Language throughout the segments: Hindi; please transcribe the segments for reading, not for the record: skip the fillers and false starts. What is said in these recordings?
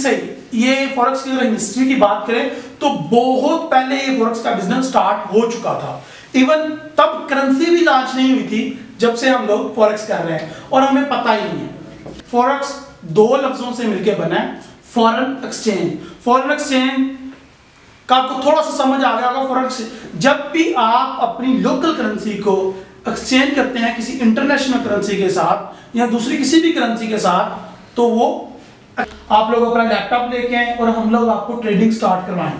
से ये फॉरेक्स की अगर हिस्ट्री की बात करें तो बहुत पहले ये फॉरेक्स का बिजनेस स्टार्ट हो चुका था। इवन तब करेंसी भी लॉन्च नहीं हुई थी जब से हम लोग फॉरेक्स कर रहे हैं और हमें पता ही नहीं है। फॉरेक्स दो लफ्जों से मिलकर बना है, फॉरेन एक्सचेंज। फॉरेन एक्सचेंज का आपको थोड़ा सा समझ आ गया होगा। फॉरेक्स जब भी आप अपनी लोकल करेंसी को एक्सचेंज करते हैं किसी इंटरनेशनल करेंसी के साथ या दूसरी किसी भी करेंसी के साथ, तो वो आप लोग अपना लैपटॉप लेके आए और हम लोग आपको ट्रेडिंग स्टार्ट करवाएं।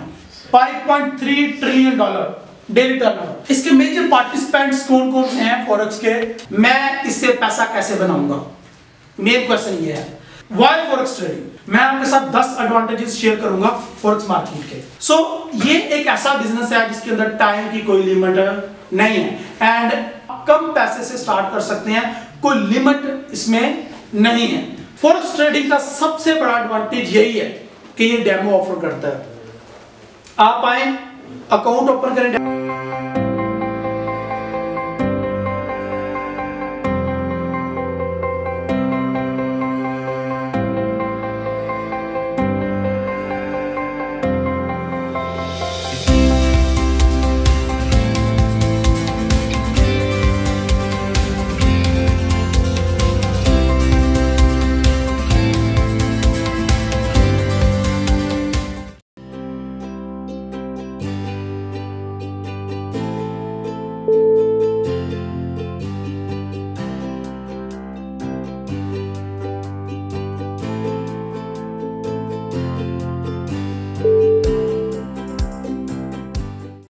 5.3 ट्रिलियन डॉलर डेली टर्नओवर। इसके मेजर पार्टिसिपेंट्स कौन कौन से हैं फॉरेक्स के? मैं इससे पैसा कैसे बनाऊंगा, मेन क्वेश्चन ये है। Why forex trading? मैं आपके साथ 10 एडवांटेजेस शेयर करूंगा फॉरेक्स मार्केट के। सो ये एक ऐसा बिजनेस है जिसके अंदर टाइम की कोई लिमिट नहीं है एंड कम पैसे से स्टार्ट कर सकते हैं, कोई लिमिट इसमें नहीं है। फॉरेक्स ट्रेडिंग का सबसे बड़ा एडवांटेज यही है कि ये डेमो ऑफर करता है। आप आए, अकाउंट ओपन करें,